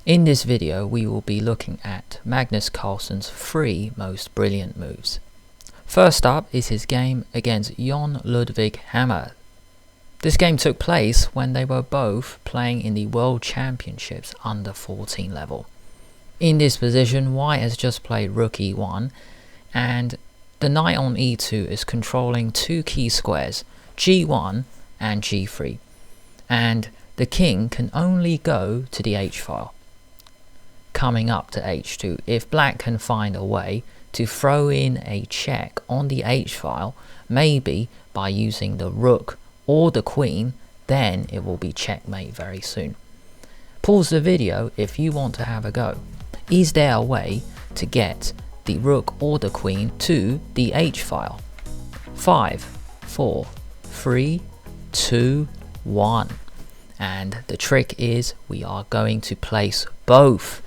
In this video we will be looking at Magnus Carlsen's 3 most brilliant moves. First up is his game against Jon Ludvig Hammer. This game took place when they were both playing in the World Championships under 14 level. In this position, White has just played rook e1 and the knight on e2 is controlling two key squares, g1 and g3, and the king can only go to the h-file. Coming up to h2, if black can find a way to throw in a check on the h-file, maybe by using the rook or the queen, then it will be checkmate very soon. Pause the video if you want to have a go. Is there a way to get the rook or the queen to the h-file? 5, 4, 3, 2, 1. And the trick is we are going to place both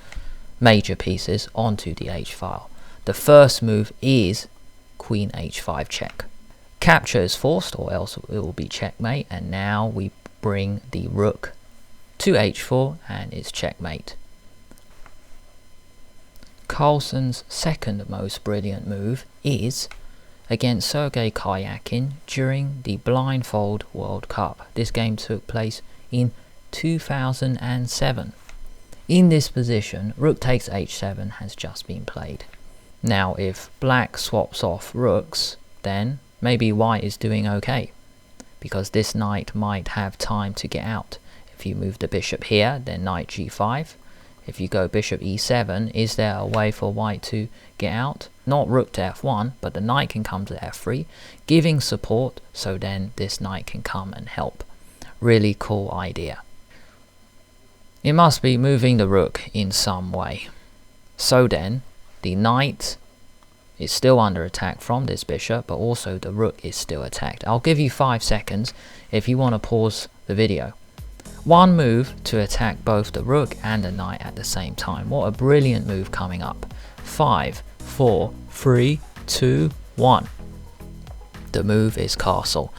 major pieces onto the h-file. The first move is queen h5 check. Capture is forced or else it will be checkmate, and now we bring the rook to h4 and it's checkmate. Carlsen's second most brilliant move is against Sergei Karjakin during the Blindfold World Cup. This game took place in 2007. In this position, rook takes h7 has just been played. Now if black swaps off rooks, then maybe white is doing okay, because this knight might have time to get out. If you move the bishop here, then knight g5. If you go bishop e7, is there a way for white to get out? Not rook to f1, but the knight can come to f3, giving support, so then this knight can come and help. Really cool idea. It must be moving the rook in some way. So then, the knight is still under attack from this bishop, but also the rook is still attacked. I'll give you 5 seconds if you want to pause the video. One move to attack both the rook and the knight at the same time. What a brilliant move coming up. 5, 4, 3, 2, 1. The move is castle.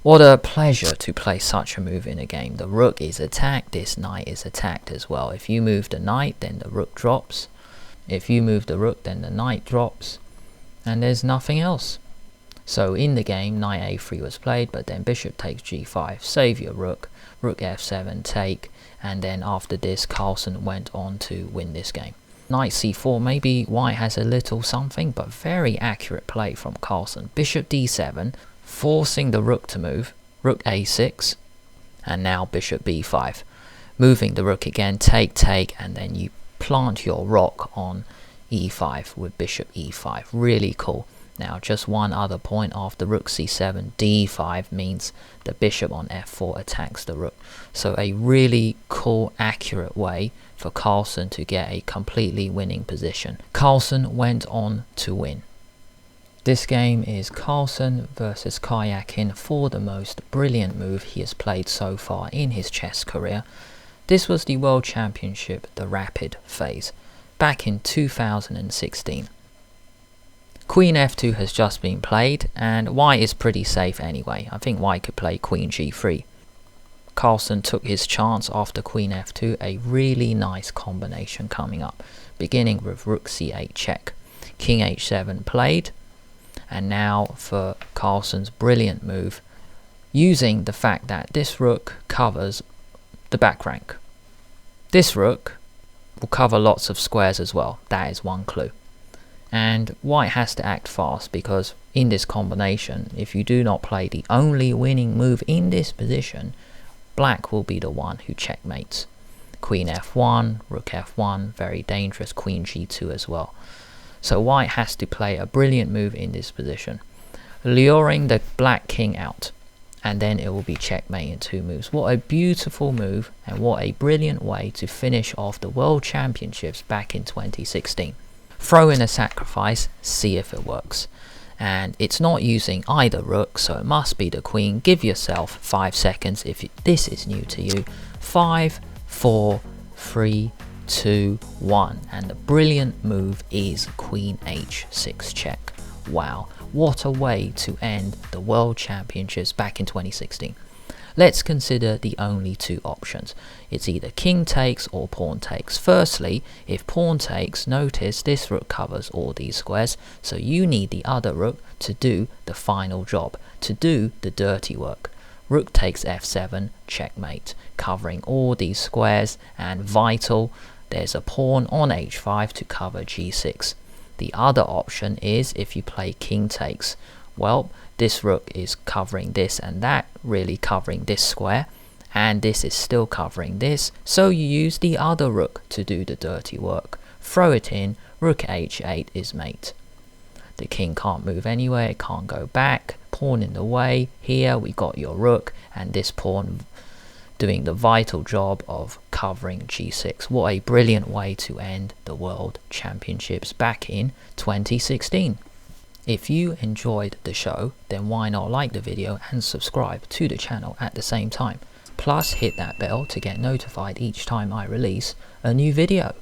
What a pleasure to play such a move in a game. The rook is attacked, this knight is attacked as well. If you move the knight, then the rook drops. If you move the rook, then the knight drops. And there's nothing else. So in the game, knight a3 was played, but then bishop takes g5, save your rook, rook f7, take, and then after this, Carlsen went on to win this game. Knight c4, maybe white has a little something, but very accurate play from Carlsen. Bishop d7, forcing the rook to move, rook a6, and now bishop b5. Moving the rook again, take, and then you plant your rock on e5 with bishop e5. Really cool. Now just one other point, after rook c7, d5 means the bishop on f4 attacks the rook. So a really cool, accurate way for Carlsen to get a completely winning position. Carlsen went on to win. This game is Carlsen versus Karjakin for the most brilliant move he has played so far in his chess career. This was the World Championship, the Rapid phase, back in 2016. Queen f2 has just been played, and white is pretty safe anyway. I think white could play queen g3. Carlsen took his chance after queen f2, a really nice combination coming up, beginning with rook c8 check. King h7 played, and now for Carlsen's brilliant move, using the fact that this rook covers the back rank. This rook will cover lots of squares as well, that is one clue. And white has to act fast, because in this combination, if you do not play the only winning move in this position, black will be the one who checkmates. Queen f1, rook f1, very dangerous, queen g2 as well. So white has to play a brilliant move in this position, luring the black king out, and then it will be checkmate in 2 moves. What a beautiful move, and what a brilliant way to finish off the World Championships back in 2016. Throw in a sacrifice, see if it works. And it's not using either rook, so it must be the queen. Give yourself 5 seconds if this is new to you. 5, 4, 3, 2, 1. And the brilliant move is queen h6 check. Wow, what a way to end the World Championships back in 2016. Let's consider the only two options. It's either king takes or pawn takes. Firstly, if pawn takes, notice this rook covers all these squares, so you need the other rook to do the final job, to do the dirty work. Rook takes f7, checkmate, covering all these squares, and vital, there's a pawn on h5 to cover g6. The other option is if you play king takes. Well, this rook is covering this and that, really covering this square, and this is still covering this, so you use the other rook to do the dirty work. Throw it in, rook h8 is mate. The king can't move anywhere, it can't go back, pawn in the way. Here we got your rook, and this pawn doing the vital job of covering g6. What a brilliant way to end the World Championships back in 2016. If you enjoyed the show, then why not like the video and subscribe to the channel at the same time. Plus hit that bell to get notified each time I release a new video.